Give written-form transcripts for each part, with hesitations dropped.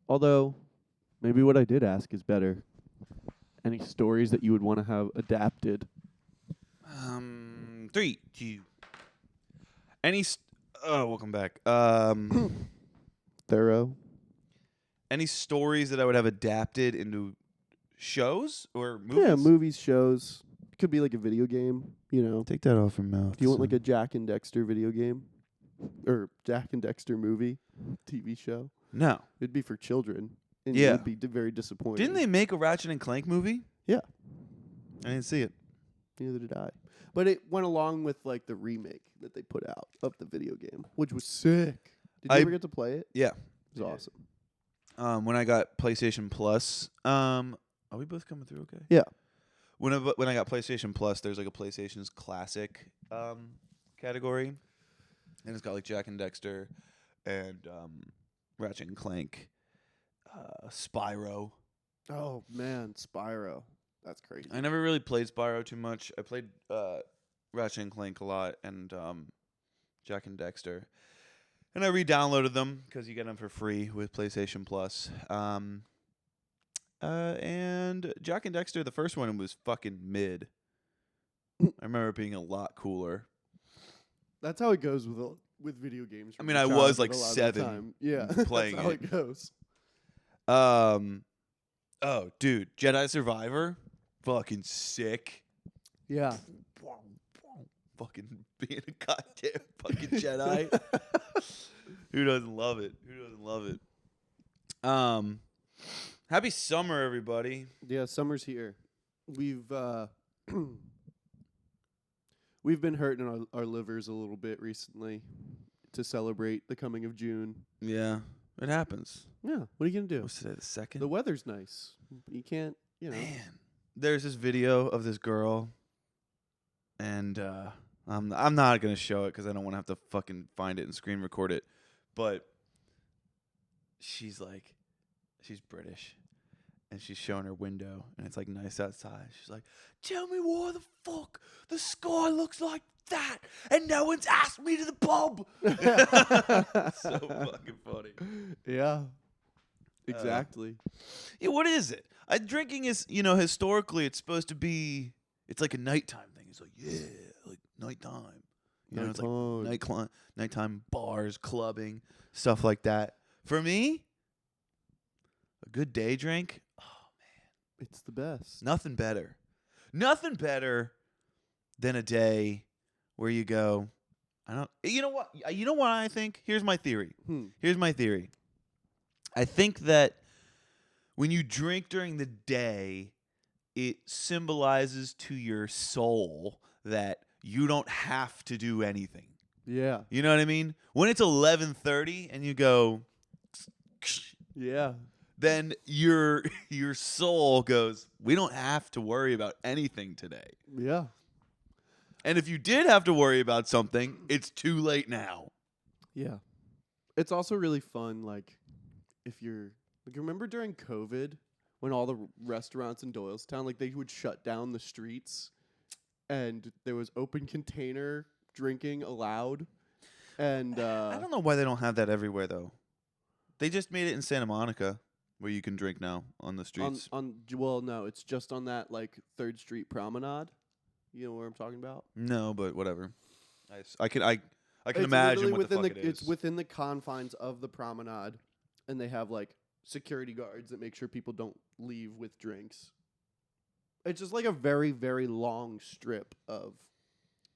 Although, maybe what I did ask is better. Any stories that you would want to have adapted? 3, 2. Welcome back. Thorough. Any stories that I would have adapted into shows or movies? Yeah, movies, shows. Could be like a video game, you know. Take that off your mouth. Do you want like a Jack and Dexter video game? Or Jack and Dexter movie? TV show? No. It'd be for children. And Yeah. it would be very disappointing. Didn't they make a Ratchet and Clank movie? Yeah. I didn't see it. Neither did I. But it went along with like the remake that they put out of the video game, which was sick. Did you ever get to play it? Yeah. It was awesome. When I got PlayStation Plus, are we both coming through okay? Yeah. When I got PlayStation Plus, there's like a PlayStation's Classic category, and it's got like Jack and Dexter, and Ratchet and Clank, Spyro. Oh man, Spyro. That's crazy. I never really played Spyro too much. I played Ratchet and Clank a lot, and Jack and Dexter, and I re-downloaded them because you get them for free with PlayStation Plus. And Jack and Dexter, the first one was fucking mid. I remember it being a lot cooler. That's how it goes with video games. I mean, I was like 7 Yeah, playing that's how it. it goes. Oh, dude, Jedi Survivor, fucking sick. Yeah. Fucking being a goddamn fucking Jedi. Who doesn't love it? Who doesn't love it? Happy summer, everybody. Yeah, summer's here. We've we've been hurting our livers a little bit recently to celebrate the coming of June. Yeah, it happens. Yeah, what are you gonna do? What's today, the 2nd? The weather's nice. You can't, you know. Man, there's this video of this girl, and I'm not gonna show it because I don't want to have to fucking find it and screen record it. But she's British, and she's showing her window, and it's like nice outside. She's like, "Tell me why the fuck the sky looks like that, and no one's asked me to the pub." So fucking funny. Yeah. Exactly. Yeah, what is it? Drinking is, historically it's supposed to be, it's like a nighttime thing. It's like, yeah, like nighttime. It's like nighttime bars, clubbing, stuff like that. For me, a good day drink, oh man, It's the best. nothing better. Nothing better than a day where you go, you know what I think? Here's my theory. I think that when you drink during the day, it symbolizes to your soul that you don't have to do anything. Yeah. You know what I mean? When it's 11:30 and you go, Yeah. then your soul goes, we don't have to worry about anything today. Yeah. And if you did have to worry about something, it's too late now. Yeah. It's also really fun, like, if you're like, remember during COVID when all the restaurants in Doylestown, like, they would shut down the streets and there was open container drinking allowed, and I don't know why they don't have that everywhere though. They just made it in Santa Monica where you can drink now on the streets. Well, no, it's just on that like 3rd Street Promenade. You know where I'm talking about? No, but whatever. I can It's imagine what within the fuck it is. It's within the confines of the promenade, and they have like security guards that make sure people don't leave with drinks. It's just like a very, very long strip of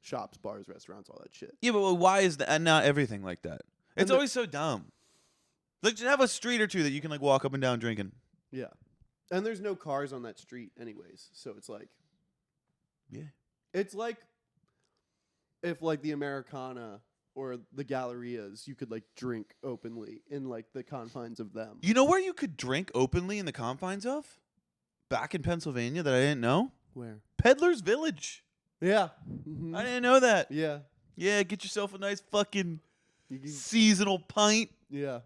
shops, bars, restaurants, all that shit. Yeah, but why is that not everything like that? It's always so dumb. Like, just have a street or two that you can like walk up and down drinking. Yeah. And there's no cars on that street anyways, so it's like, yeah. It's like if like the Americana or the Gallerias, you could like drink openly in like the confines of them. You know where you could drink openly in the confines of? Back in Pennsylvania that I didn't know? Where? Peddler's Village. Yeah. I didn't know that. Yeah. Yeah, get yourself a nice fucking You can, seasonal pint. yeah.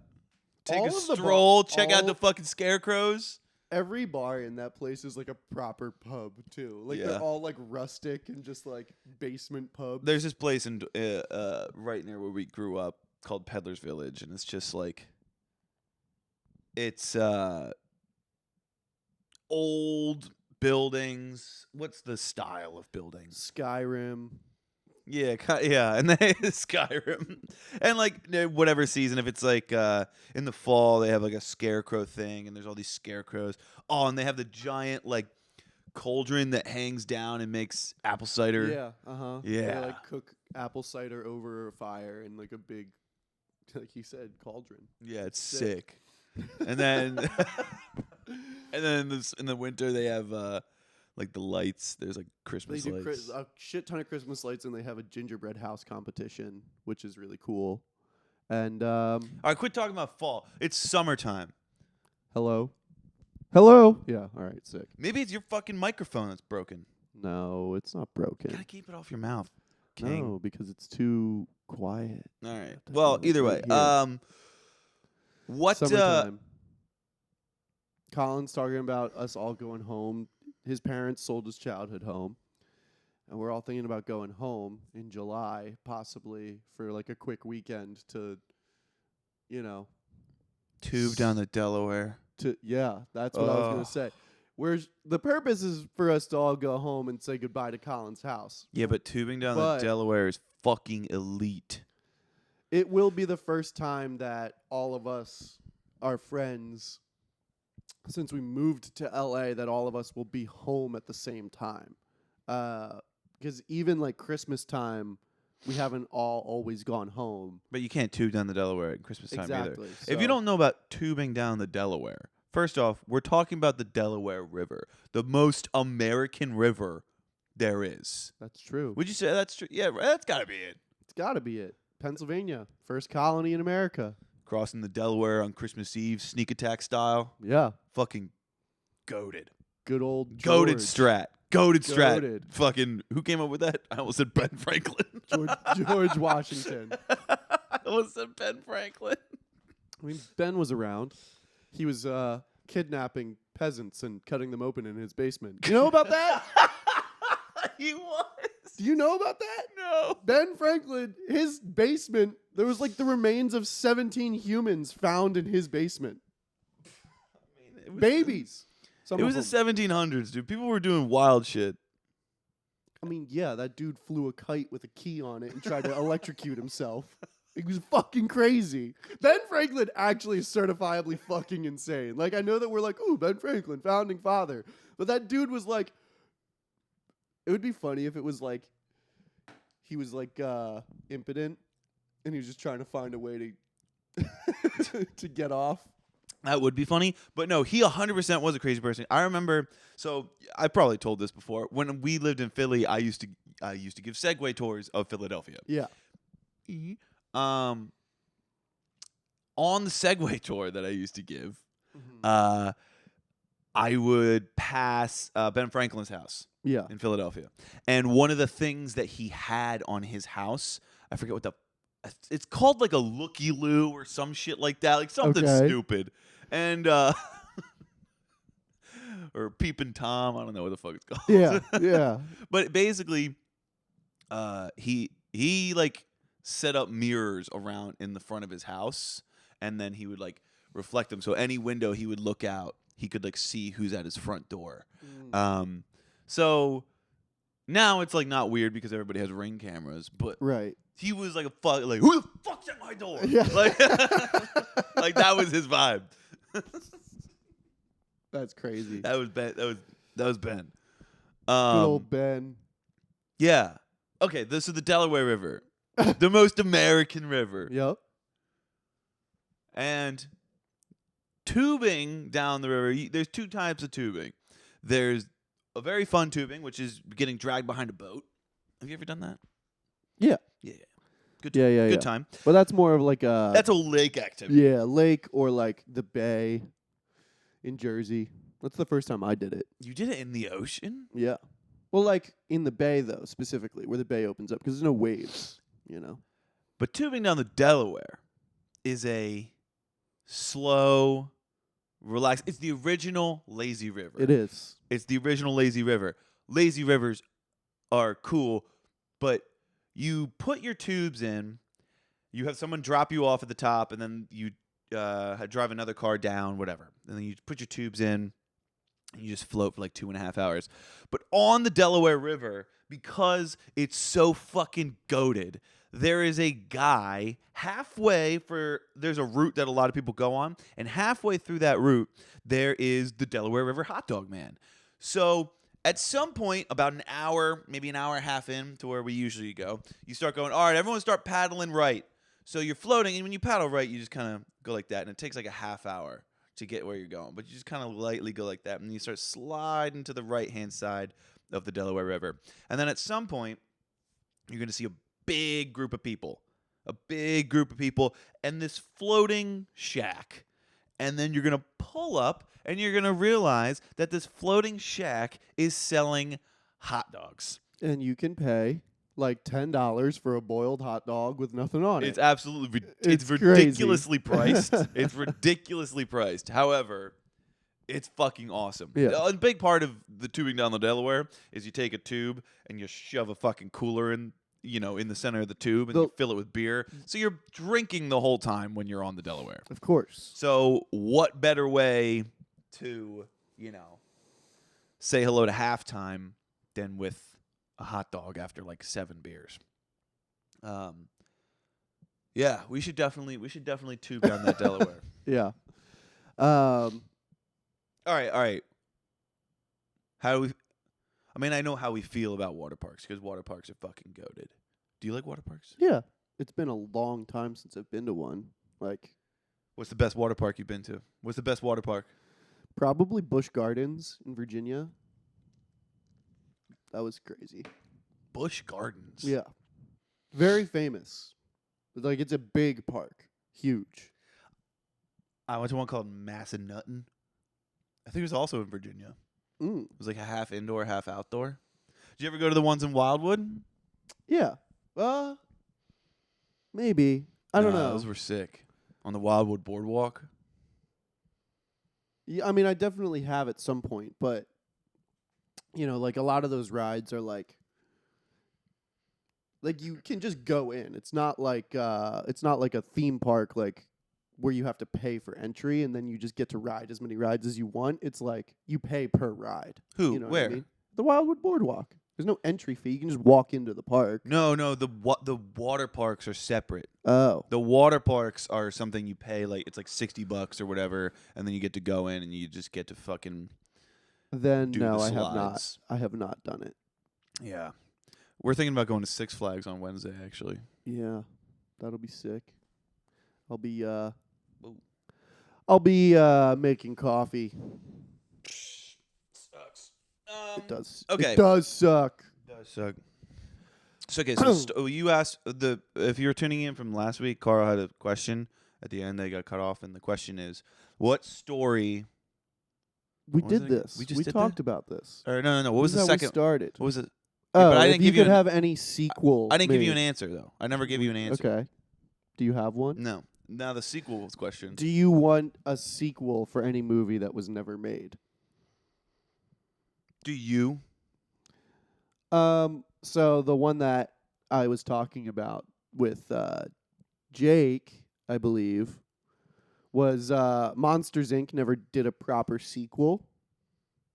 Take All a of the stroll. Check out all- the fucking scarecrows. Every bar in that place is like a proper pub too. Like Yeah. they're all like rustic and just like basement pubs. There's this place in right near where we grew up called Peddler's Village, and it's just like It's old buildings. What's the style of buildings? Skyrim. Yeah, yeah, and then Skyrim, and like whatever season. If it's like in the fall, they have like a scarecrow thing, and there's all these scarecrows. Oh, and they have the giant like cauldron that hangs down and makes apple cider. Yeah, They Yeah. like cook apple cider over a fire in like a big, like you said, cauldron. Yeah, it's Sick. sick. And then and then in the winter they have like the lights. There's like They Christmas do lights. a shit ton of Christmas lights, and they have a gingerbread house competition, which is really cool. And All right, quit talking about fall. It's summertime. hello. Yeah. All right. Sick. Maybe it's your fucking microphone that's broken. No, it's not You broken. gotta keep it off your mouth, King. No, because it's too quiet. All right. The Well, hell is either way, right here? what? Summertime. Colin's talking about us all going home. His parents sold his childhood home, and we're all thinking about going home in July, possibly for like a quick weekend to, you know, Tube down the Delaware. that's what I was Ugh. gonna say. Where's the purpose is for us to all go home and say goodbye to Colin's house. Yeah, but tubing down But- the Delaware is fucking elite. It will be the first time that all of us, our friends, since we moved to LA, that all of us will be home at the same time. Because even like Christmas time, we haven't all always gone home. But you can't tube down the Delaware at Christmas time either. Exactly. If you don't know about tubing down the Delaware, first off, we're talking about the Delaware River, the most American river there is. That's true. Would you say that's true? Yeah, that's got to be it. It's got to be it. Pennsylvania, first colony in America. Crossing the Delaware on Christmas Eve, sneak attack style. Yeah. Fucking goated. Good old Goated George. strat. Goated strat. Goated. Fucking, who came up with that? I almost said Ben Franklin. George Washington. I almost said Ben Franklin. I mean, Ben was around. He was kidnapping peasants and cutting them open in his basement. You know about that? He was. Do you know about that? No. Ben Franklin, his basement, there was like the remains of 17 humans found in his basement. It was Babies. Some It of was the them. 1700s, dude. People were doing wild shit. I mean, yeah, that dude flew a kite with a key on it and tried to electrocute himself. It was fucking crazy. Ben Franklin actually is certifiably fucking insane. Like, I know that we're like, ooh, Ben Franklin, founding father. But that dude was like, it would be funny if it was like, he was like impotent and he was just trying to find a way to get off. That would be funny. But no, he 100% was a crazy person. I remember, so I probably told this before. When we lived in Philly, I used to give Segway tours of Philadelphia. Yeah. On the Segway tour that I used to give, I would pass Ben Franklin's house Yeah. in Philadelphia. And one of the things that he had on his house, I forget what it's called, like a looky-loo or some shit like that, like something Okay. stupid. And or Peepin' Tom, I don't know what the fuck it's called. Yeah. Yeah. But basically, he like set up mirrors around in the front of his house, and then he would like reflect them. So any window he would look out, he could like see who's at his front door. So now it's like not weird because everybody has Ring cameras, but Right. he was like like who the fuck's at my door? Yeah. Like, like that was his vibe. That's crazy. That was Ben. That was Ben. Good old Ben. Yeah. Okay. This is the Delaware River, the most American river, Yep. and tubing down the river. There's two types of tubing. There's a very fun tubing, which is getting dragged behind a boat. Have you ever done that? Yeah. Yeah. Good. Yeah, yeah, Good yeah. time. But that's more of like a That's a lake activity. yeah, lake or like the bay in Jersey. That's the first time I did it. You did it in the ocean? Yeah. Well, like in the bay though, specifically where the bay opens up because there's no waves, you know. But tubing down the Delaware is a slow, relaxed. It's the original lazy river. It is. It's the original lazy river. Lazy rivers are cool, but you put your tubes in, you have someone drop you off at the top, and then you drive another car down, whatever. And then you put your tubes in, and you just float for like 2.5 hours. But on the Delaware River, because it's so fucking goated, there is a guy there's a route that a lot of people go on, and halfway through that route, there is the Delaware River hot dog man. So at some point, about an hour, maybe an hour and a half in to where we usually go, you start going, all right, everyone start paddling right. So you're floating, and when you paddle right, you just kind of go like that, and it takes like a half hour to get where you're going. But you just kind of lightly go like that, and you start sliding to the right-hand side of the Delaware River. And then at some point, you're going to see a big group of people, and this floating shack. And then you're going to pull up, and you're going to realize that this floating shack is selling hot dogs. And you can pay like $10 for a boiled hot dog with nothing on It's it. absolutely It's ridiculously crazy. priced. It's ridiculously priced. However, it's fucking awesome. Yeah. A big part of the tubing down the Delaware is you take a tube and you shove a fucking cooler in the center of the tube, and you fill it with beer. So you're drinking the whole time when you're on the Delaware. Of course. So what better way to, say hello to halftime than with a hot dog after like 7 beers? Yeah, we should definitely tube down that Delaware. Yeah. All right. How do we? I mean, I know how we feel about water parks because water parks are fucking goated. Do you like water parks? Yeah. It's been a long time since I've been to one. Like, What's the best water park you've been to? What's the best water park? probably Busch Gardens in Virginia. That was crazy. Busch Gardens. Yeah. Very famous. Like, it's a big park. Huge. I went to one called Massanutten. I think it was also in Virginia. It was like a half indoor, half outdoor. Did you ever go to the ones in Wildwood? Yeah. Maybe. I don't know. Those were sick. On the Wildwood Boardwalk. Yeah, I mean, I definitely have at some point, but like a lot of those rides are like you can just go in. It's not like a theme park like where you have to pay for entry and then you just get to ride as many rides as you want. It's like you pay per ride. Who? You know Where? What I mean? The Wildwood Boardwalk. There's no entry fee. You can just walk into the park. No, the water parks are separate. Oh. The water parks are something you pay, like it's like $60 or whatever, and then you get to go in and you just get to fucking Then do no, the I have not. slides. I have not done it. Yeah. We're thinking about going to Six Flags on Wednesday, actually. Yeah. That'll be sick. I'll be making coffee. Sucks. It does. Okay. It does suck. Does suck. So okay, so you asked if you were tuning in from last week, Carl had a question at the end. They got cut off, and the question is, what story? We What was did it? this. We just We did talked about this. Or no. What was This the is how we second? started. What was it? Oh, but I if didn't you give you could an- have any sequel. I didn't give you an made. answer though. I never gave you an answer. Okay. Do you have one? No. Now the sequel was question. Do you want a sequel for any movie that was never made? Do you? So the one that I was talking about with Jake, I believe, was Monsters Inc. never did a proper sequel.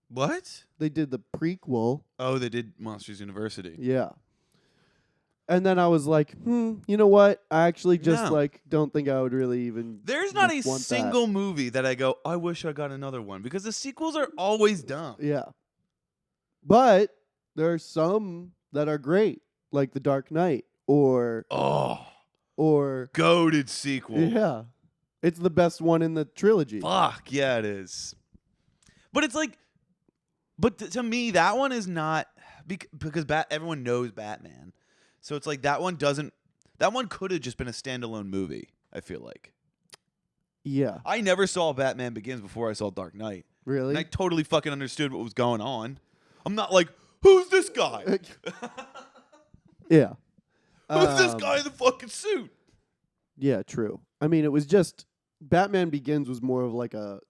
What? They did the prequel. Oh, they did Monsters University. Yeah. And then I was like, you know what? I actually just No. don't think I would really even. There's not a want that. single movie that I go, I wish I got another one, because the sequels are always dumb. Yeah. But there are some that are great, like The Dark Knight or Goated sequel. yeah. It's the best one in the trilogy. Fuck, yeah, it is. But it's like, to me, that one is not, because everyone knows Batman. So it's like that one could have just been a standalone movie, I feel like. Yeah. I never saw Batman Begins before I saw Dark Knight. Really? And I totally fucking understood what was going on. I'm not like, who's this guy? Yeah. Who's this guy in the fucking suit? Yeah, true. I mean, it was just Batman Begins was more of like a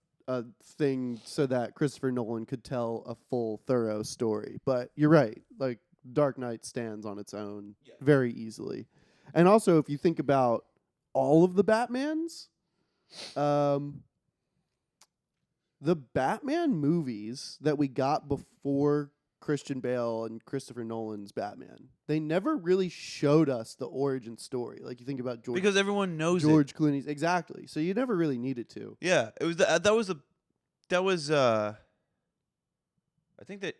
thing so that Christopher Nolan could tell a full, thorough story. But you're right. Like, Dark Knight stands on its own very easily. And also, if you think about all of the Batmans, The Batman movies that we got before Christian Bale and Christopher Nolan's Batman, they never really showed us the origin story. Like you think about Because everyone knows it. George Clooney's exactly. So you never really needed to. Yeah, it was I think that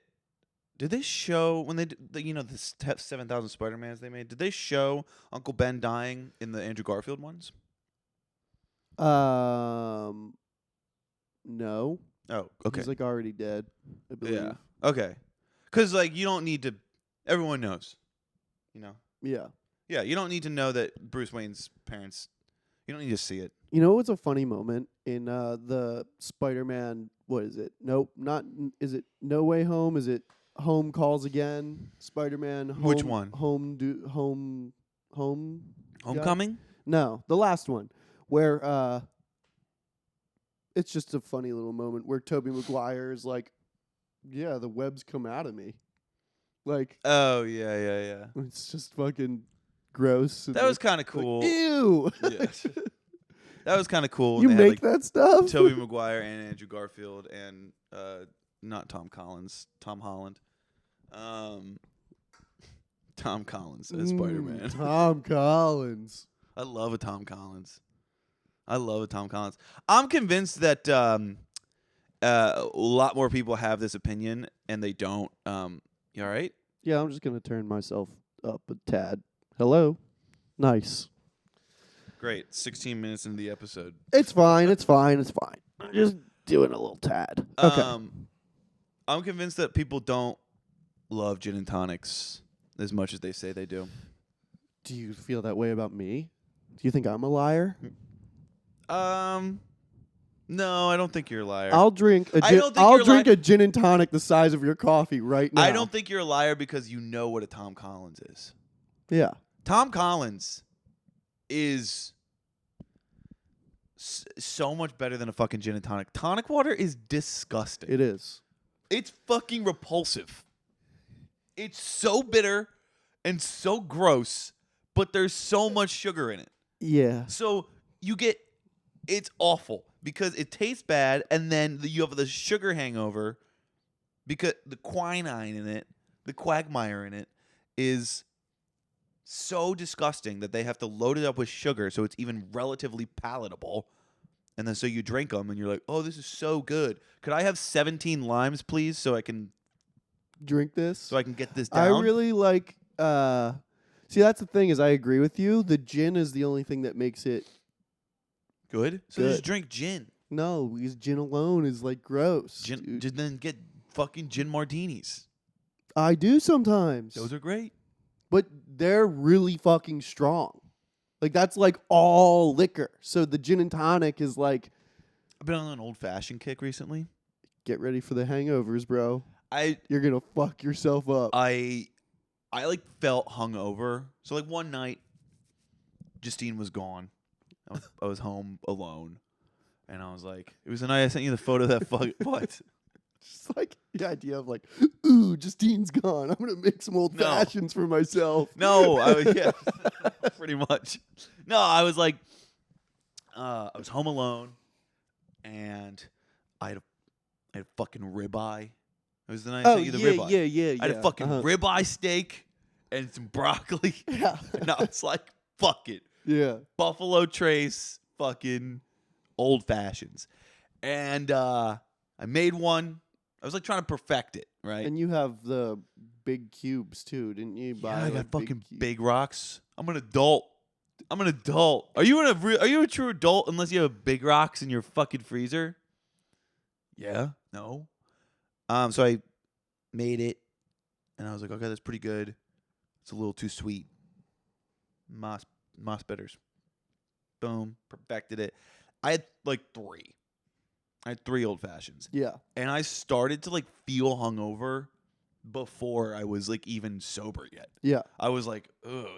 did they show when they did the 7,000 Spider-Mans they made? Did they show Uncle Ben dying in the Andrew Garfield ones? No. Oh, okay. He's like already dead, I believe. Yeah. Okay. Cuz like you don't need to everyone knows. You know. Yeah. Yeah, you don't need to know that Bruce Wayne's parents. You don't need to see it. You know what's a funny moment in the Spider-Man? What is it? Nope, not. Is it No Way Home? Is it Home Calls Again? Spider-Man. Which one? Home. Homecoming? No, the last one where it's just a funny little moment where Tobey Maguire is like, "Yeah, the webs come out of me," like. Oh yeah. It's just fucking gross. That was kind of cool. Like, ew. Yeah. That was kind of cool. You They make had, that stuff? Tobey Maguire and Andrew Garfield and not Tom Collins, Tom Holland. Tom Collins as Spider-Man. Tom Collins. I love a Tom Collins. I'm convinced that a lot more people have this opinion and they don't. You all right? Yeah, I'm just going to turn myself up a tad. Hello? Nice. Great. 16 minutes into the episode. It's fine. I'm just doing a little tad. Okay. I'm convinced that people don't love gin and tonics as much as they say they do. Do you feel that way about me? Do you think I'm a liar? No, I don't think you're a liar. I'll drink a gin and tonic the size of your coffee right now. I don't think you're a liar because you know what a Tom Collins is. Yeah. Tom Collins is so much better than a fucking gin and tonic. Tonic water is disgusting. It is. It's fucking repulsive. It's so bitter and so gross, but there's so much sugar in it. Yeah. So it's awful because it tastes bad, and then you have the sugar hangover because the quinine in it, the quagmire in it, is so disgusting that they have to load it up with sugar so it's even relatively palatable. And then so you drink them, and you're like, oh, this is so good. Could I have 17 limes, please, so I can drink this? So I can get this down? I really like... see, that's the thing is I agree with you. The gin is the only thing that makes it... Good? So just drink gin. No, because gin alone is like gross. Then get fucking gin martinis. I do sometimes. Those are great. But they're really fucking strong. Like, that's like all liquor. So the gin and tonic is like... I've been on an old-fashioned kick recently. Get ready for the hangovers, bro. You're going to fuck yourself up. I like felt hungover. So like one night, Justine was gone. I was home alone. And I was like, it was the night I sent you the photo of that what? Just like the idea of like, ooh, Justine's gone. I'm going to make some old fashions for myself. No, pretty much. No, I was like, I was home alone and I had a fucking ribeye. It was the night I sent you the ribeye. Yeah. I had a fucking ribeye steak and some broccoli. Yeah. And I was like, fuck it. Yeah. Buffalo Trace fucking old fashions. And I made one. I was like trying to perfect it, right? And you have the big cubes too, didn't you? I got fucking big rocks. I'm an adult. Are you a true adult unless you have big rocks in your fucking freezer? Yeah. No. So I made it, and I was like, okay, that's pretty good. It's a little too sweet. Moss bitters. Boom. Perfected it. I had like 3. I had 3 old fashions. Yeah. And I started to like feel hungover before I was like even sober yet. Yeah. I was like, oh,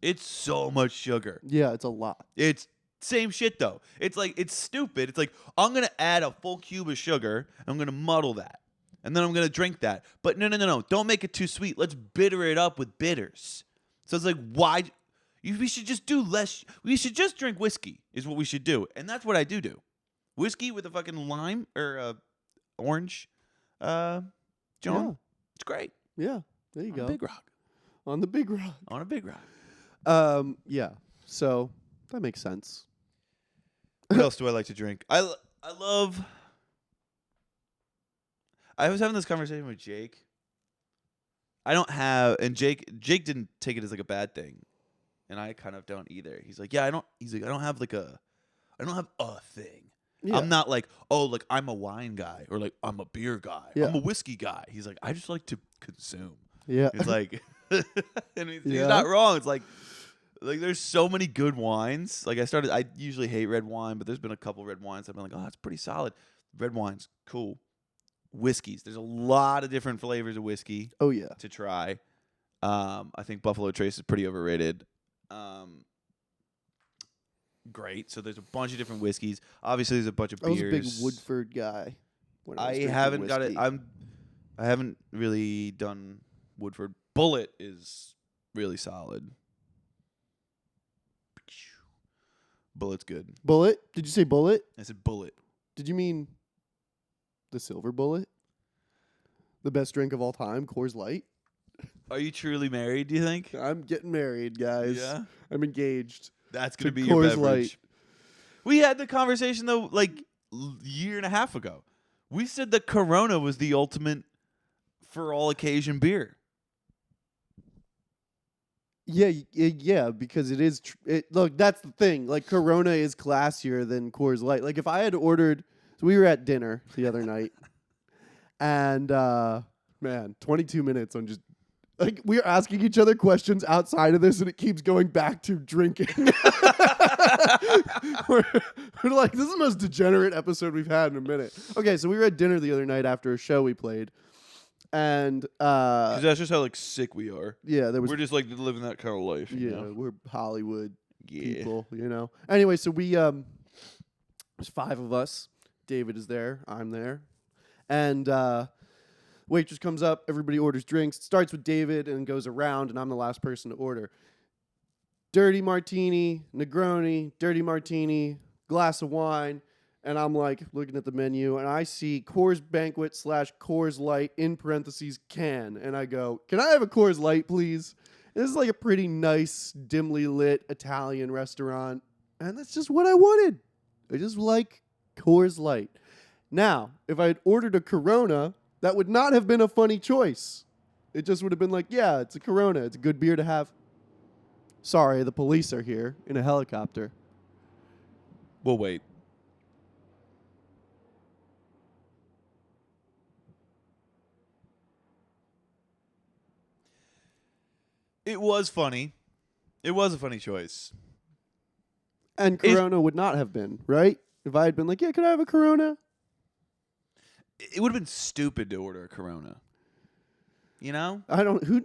it's so much sugar. Yeah, it's a lot. It's same shit though. It's like, it's stupid. It's like, I'm going to add a full cube of sugar. And I'm going to muddle that. And then I'm going to drink that. But no. Don't make it too sweet. Let's bitter it up with bitters. So it's like, why? We should just do less. We should just drink whiskey is what we should do. And that's what I do. Whiskey with a fucking lime or orange John. Yeah. It's great. Yeah. There you On go. a big rock. On the big rock. On a big rock. Yeah. So that makes sense. What else do I like to drink? I love. I was having this conversation with Jake. I don't have, and Jake didn't take it as like a bad thing, and I kind of don't either. He's like, yeah, I don't. He's like, I don't have a thing. Yeah. I'm not like, oh, like I'm a wine guy or like I'm a beer guy. Yeah. I'm a whiskey guy. He's like, I just like to consume. Yeah. It's like, and he's Yeah. not wrong. It's like there's so many good wines. Like I usually hate red wine, but there's been a couple red wines I've been like, oh, that's pretty solid. Red wines, cool. Whiskeys. There's a lot of different flavors of whiskey Oh yeah. to try. I think Buffalo Trace is pretty overrated. Great. So there's a bunch of different whiskeys. Obviously, there's a bunch of I was a beers. big Woodford guy. When was I drinking haven't got it. whiskey. I haven't really done Woodford. Bullet is really solid. Bullet's good. Bullet? Did you say bullet? I said Bullet. Did you mean the silver bullet? The best drink of all time, Coors Light? Are you truly married, do you think? I'm getting married, guys. Yeah. I'm engaged. That's To going to be your Coors beverage. Light. We had the conversation, though, like year and a half ago. We said that Corona was the ultimate for all occasion beer. Yeah, because it is. Look, that's the thing. Like, Corona is classier than Coors Light. Like, if I had ordered, so we were at dinner the other night, and man, 22 minutes on just like we are asking each other questions outside of this, and it keeps going back to drinking. we're like, this is the most degenerate episode we've had in a minute. Okay, so we were at dinner the other night after a show we played, and 'Cause that's just how like sick we are. yeah, there was We're just like living that kind of life. You yeah, know? we're Hollywood Yeah. people, you know. Anyway, so we there's 5 of us. David is there, I'm there. And waitress comes up, everybody orders drinks. It starts with David and goes around, and I'm the last person to order. Dirty martini, Negroni, dirty martini, glass of wine. And I'm like looking at the menu, and I see Coors Banquet / Coors Light in parentheses can. And I go, can I have a Coors Light, please? And this is like a pretty nice, dimly lit Italian restaurant. And that's just what I wanted. I just like Coors Light. Now, if I had ordered a Corona, that would not have been a funny choice. It just would have been like, yeah, it's a Corona. It's a good beer to have. Sorry, the police are here in a helicopter. We'll wait. It was funny. It was a funny choice. And Corona would not have been, right? If I had been like, yeah, could I have a Corona? It would have been stupid to order a Corona. You know?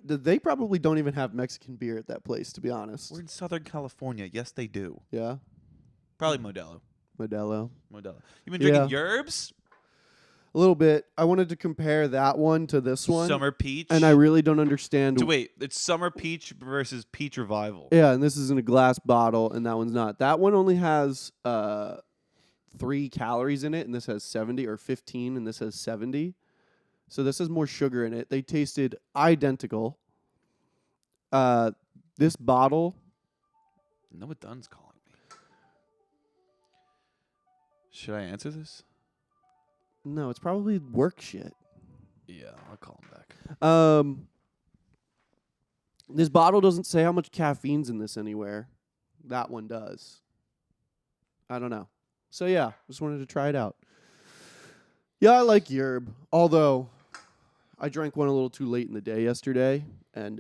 They probably don't even have Mexican beer at that place, to be honest. We're in Southern California. Yes, they do. Yeah. Probably Modelo. Modelo. You been drinking Yeah. Yerbs? A little bit. I wanted to compare that one to this one. Summer Peach? And I really don't understand. So wait, it's Summer Peach versus Peach Revival. Yeah, and this is in a glass bottle, and that one's not. That one only has 3 calories in it, and this has 70, or 15, and this has 70. So this has more sugar in it. They tasted identical. This bottle. Noah Dunn's calling me. Should I answer this? No, it's probably work shit. Yeah, I'll call him back. This bottle doesn't say how much caffeine's in this anywhere. That one does. I don't know. So yeah, just wanted to try it out. Yeah, I like Yerb. Although I drank one a little too late in the day yesterday, and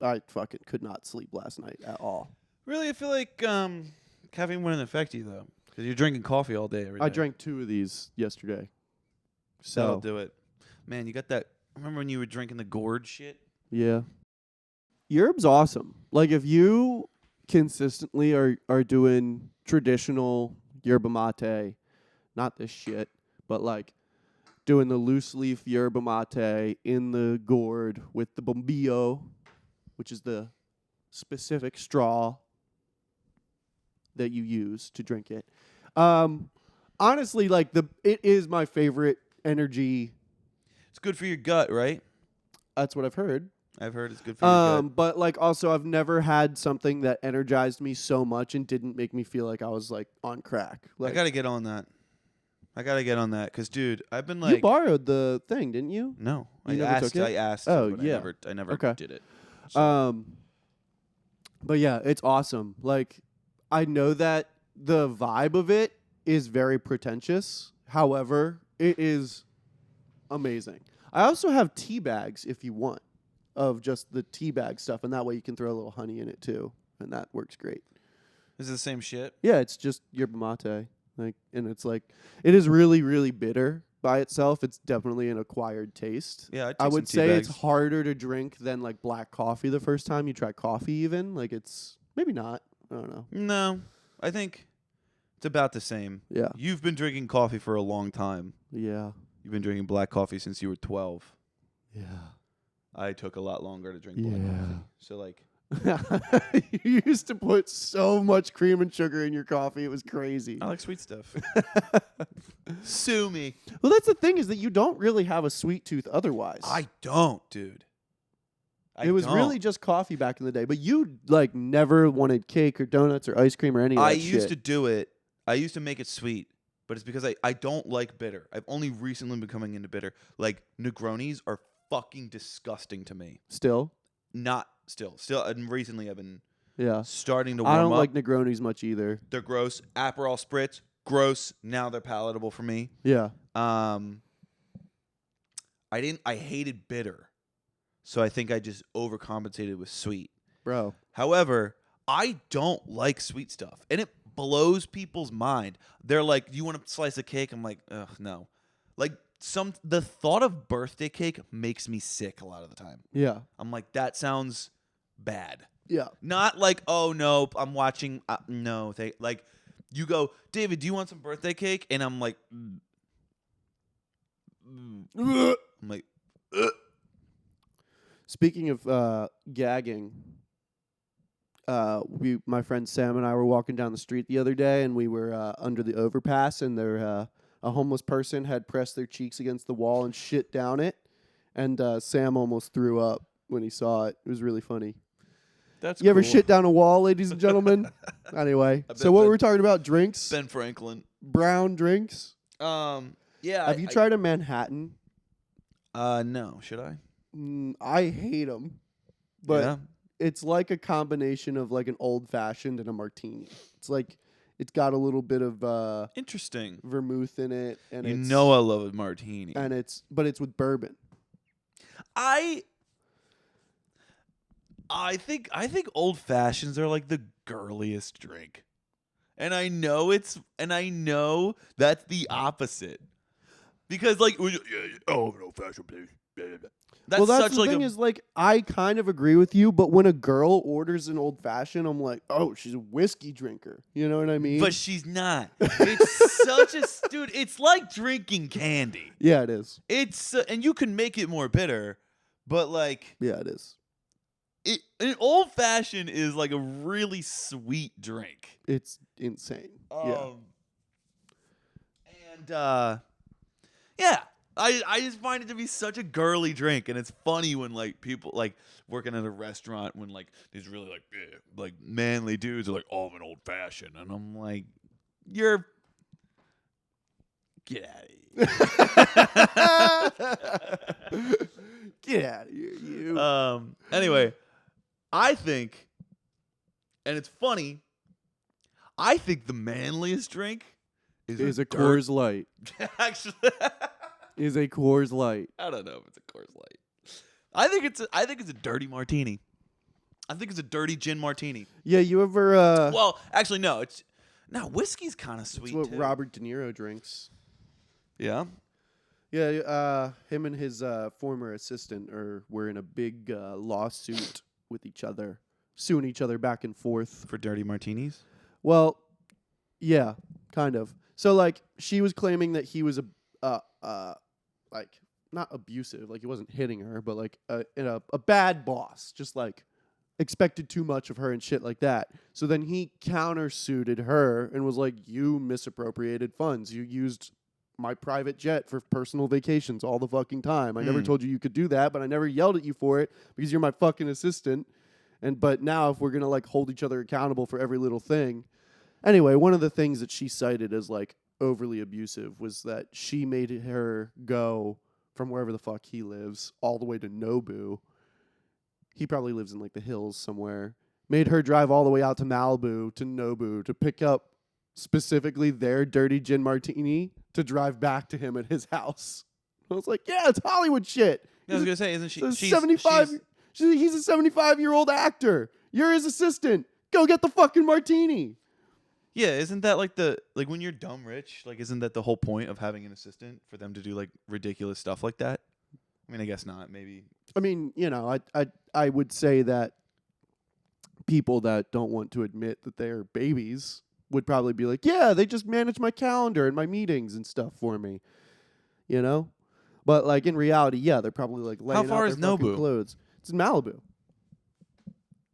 I fucking could not sleep last night at all. Really, I feel like caffeine wouldn't affect you though, because you're drinking coffee all day every day. I drank 2 of these yesterday. That'll So do it. Man, you got that. Remember when you were drinking the gourd shit? yeah. Yerb's awesome. Like, if you consistently are doing traditional yerba mate, not this shit, but like doing the loose leaf yerba mate in the gourd with the bombillo, which is the specific straw that you use to drink it. Honestly, like it is my favorite energy. It's good for your gut, right? That's what I've heard. I've heard it's good for your gut. But like also I've never had something that energized me so much and didn't make me feel like I was like on crack. Like I gotta get on that. Cause dude, I've been you like, borrowed the thing, didn't you? no, You never took it? I asked. Oh, to, but yeah. I never Okay. did it. So. But yeah, it's awesome. Like I know that the vibe of it is very pretentious. However, it is amazing. I also have tea bags if you want of just the tea bag stuff, and that way you can throw a little honey in it too, and that works great. Is it the same shit? Yeah, it's just yerba mate, like, and it's like it is really, really bitter by itself. It's definitely an acquired taste. Yeah, I would say bags. it's harder to drink than like black coffee the first time you try coffee. Even like it's maybe not. I don't know. No, I think it's about the same. Yeah, You've been drinking coffee for a long time. yeah, You've been drinking black coffee since you were 12. yeah. I took a lot longer to drink black Yeah. coffee. So like, You used to put so much cream and sugar in your coffee. It was crazy. I like sweet stuff. Sue me. Well, that's the thing is that you don't really have a sweet tooth otherwise. I don't, dude. It was really just coffee back in the day. But you like never wanted cake or donuts or ice cream or any of that I shit. used to do it. I used to make it sweet, but it's because I don't like bitter. I've only recently been coming into bitter. Like Negronis are fucking disgusting to me. Still? Not still. And recently I've been Yeah. starting to warm I up. don't like Negronis much either. They're gross. Aperol spritz, gross. Now they're palatable for me. Yeah. I hated bitter. So I think I just overcompensated with sweet. Bro. However, I don't like sweet stuff. And it blows people's mind. They're like, "Do you want a slice of cake?" I'm like, "Ugh, no." Like the thought of birthday cake makes me sick a lot of the time. Yeah. I'm like, that sounds bad. Yeah. Not like, "Oh no, I'm watching." No, like you go, "David, do you want some birthday cake?" And I'm like, I'm like, Speaking of gagging, my friend Sam and I were walking down the street the other day, and we were under the overpass, and a homeless person had pressed their cheeks against the wall and shit down it, and Sam almost threw up when he saw it. It was really funny. That's You ever cool. shit down a wall, ladies and gentlemen? Anyway, I so bet what Ben- were we talking about? Drinks? Ben Franklin. Brown drinks? Yeah. Have you tried a Manhattan? No. Should I? I hate them, but yeah. it's like a combination of like an old fashioned and a martini. It's like it's got a little bit of Interesting. vermouth in it, and You it's know I love a martini. and but it's with bourbon. I think old fashions are like the girliest drink. And I know that's the opposite. Because like an old fashioned please. That's That's such the like thing a is like I kind of agree with you, but when a girl orders an old fashioned, I'm like, oh, she's a whiskey drinker. You know what I mean? but she's not. It's such a dude, it's like drinking candy. Yeah, it is. It's and you can make it more bitter, but like Yeah, it is. an old fashioned is like a really sweet drink. It's insane. Yeah. And yeah, I just find it to be such a girly drink, and it's funny when like people like working at a restaurant when like these really like manly dudes are like, "Oh, I'm an old fashioned," and I'm like, "You're get out of here." Get out of here, you. Anyway, I think, and it's funny, I think the manliest drink Is a Coors Light. Actually, Is a Coors Light. I don't know if it's a Coors Light. I think it's a dirty martini. I think it's a dirty gin martini. Yeah, you ever? Well, actually, no. Whiskey's kind of It's sweet what too. Robert De Niro drinks. Yeah. Yeah, him and his former assistant were in a big lawsuit with each other, suing each other back and forth. For dirty martinis. Well, yeah, kind of. So like, she was claiming that he was like not abusive, like he wasn't hitting her, but like a bad boss, just like expected too much of her and shit like that. So then he countersuited her and was like, you misappropriated funds. You used my private jet for personal vacations all the fucking time. I never told you could do that, but I never yelled at you for it because you're my fucking assistant. But now if we're going to like hold each other accountable for every little thing. Anyway, one of the things that she cited as like overly abusive was that she made her go from wherever the fuck he lives all the way to Nobu. He probably lives in like the hills somewhere. Made her drive all the way out to Malibu to Nobu to pick up specifically their dirty gin martini to drive back to him at his house. I was like, yeah, it's Hollywood shit. I was gonna say, isn't she? She's 75. He's a 75-year-old actor. You're his assistant. Go get the fucking martini. Yeah, isn't that like when you're dumb rich? Like, isn't that the whole point of having an assistant for them to do like ridiculous stuff like that? I mean, I guess not. Maybe. I mean, I would say that people that don't want to admit that they're babies would probably be like, yeah, they just manage my calendar and my meetings and stuff for me, But like in reality, yeah, they're probably like laying How far out is their fucking Nobu? clothes. It's in Malibu.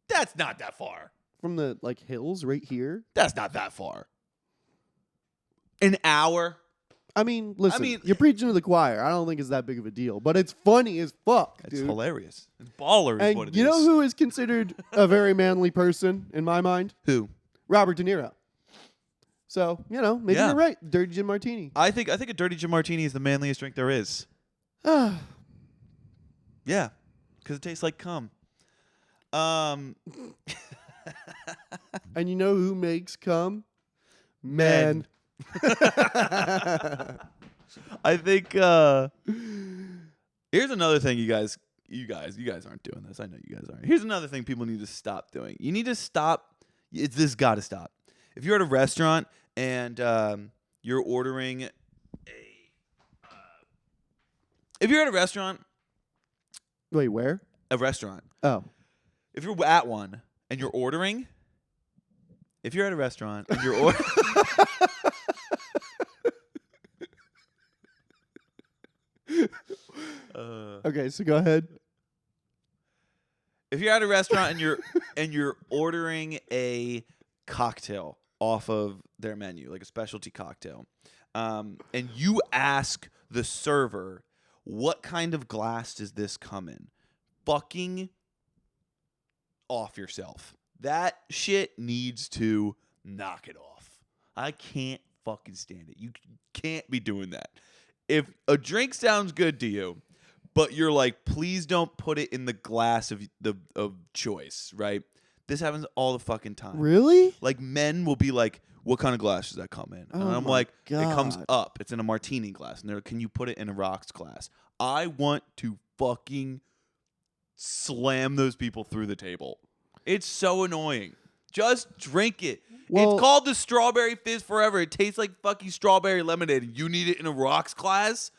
That's not that far. From the like hills right here. That's not that far. An hour. I mean, listen, you're preaching to the choir. I don't think it's that big of a deal, but it's funny as fuck, It's dude. hilarious. It's baller is And what it is. you know who is considered a very manly person in my mind? Who? Robert De Niro. So, maybe Yeah. you're right. Dirty Gin Martini. I think a dirty gin martini is the manliest drink there is. Yeah, because it tastes like cum. And you know who makes cum? Men. I think here's another thing you guys aren't doing this. I know you guys aren't. Here's another thing people need to stop doing. You need to stop. This got to stop. If you're at a restaurant and you're ordering if you're at a restaurant, Wait, where? a restaurant. Oh. If you're at one and you're ordering, if you're at a restaurant and you're ordering. Okay, so go ahead. If you're at a restaurant and you're ordering a cocktail off of their menu, like a specialty cocktail, and you ask the server, what kind of glass does this come in? Fucking off yourself. That shit needs to knock it off. I can't fucking stand it. You can't be doing that. If a drink sounds good to you, but you're like, please don't put it in the glass of choice, right? This happens all the fucking time. Really? Like, men will be like, what kind of glass does that come in? And I'm like, it comes up. It's in a martini glass. And they're like, can you put it in a rocks glass? I want to fucking slam those people through the table. It's so annoying. Just drink it. Well, it's called the Strawberry Fizz Forever. It tastes like fucking strawberry lemonade. And you need it in a rocks glass?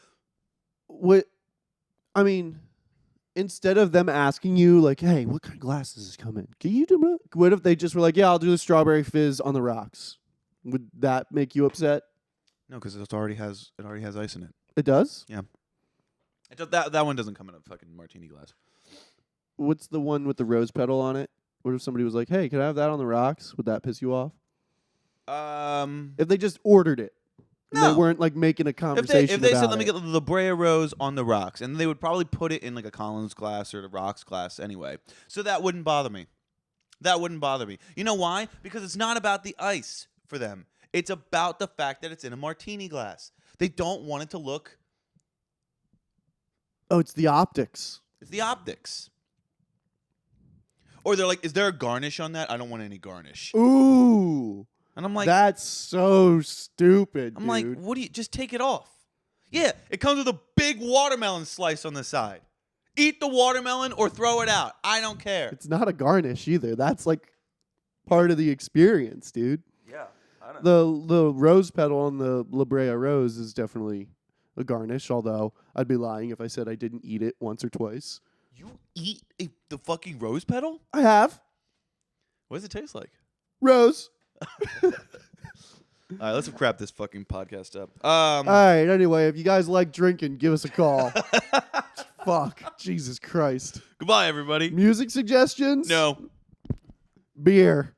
Instead of them asking you, like, hey, what kind of glass does this come in? Can you do that? What if they just were like, yeah, I'll do the strawberry fizz on the rocks? Would that make you upset? No, because it already has ice in it. It does? Yeah. That one doesn't come in a fucking martini glass. What's the one with the rose petal on it? What if somebody was like, hey, can I have that on the rocks? Would that piss you off? If they just ordered it. And No. they weren't like making a conversation If they said, about let me it. get the La Brea Rose on the rocks, and they would probably put it in like a Collins glass or the rocks glass anyway. So that wouldn't bother me. You know why? Because it's not about the ice for them. It's about the fact that it's in a martini glass. They don't want it to look. Oh, it's the optics. It's the optics. Or they're like, is there a garnish on that? I don't want any garnish. Ooh. And I'm like, That's so stupid, I'm dude. like, what do you just take it off? Yeah, it comes with a big watermelon slice on the side. Eat the watermelon or throw it out. I don't care. It's not a garnish either. That's like part of the experience, dude. Yeah, I don't know. The rose petal on the La Brea Rose is definitely a garnish, although I'd be lying if I said I didn't eat it once or twice. You eat the fucking rose petal? I have. What does it taste like? Rose. All right, let's wrap this fucking podcast up. All right, anyway, if you guys like drinking, give us a call. Fuck. Jesus Christ. Goodbye, everybody. Music suggestions? No. Beer.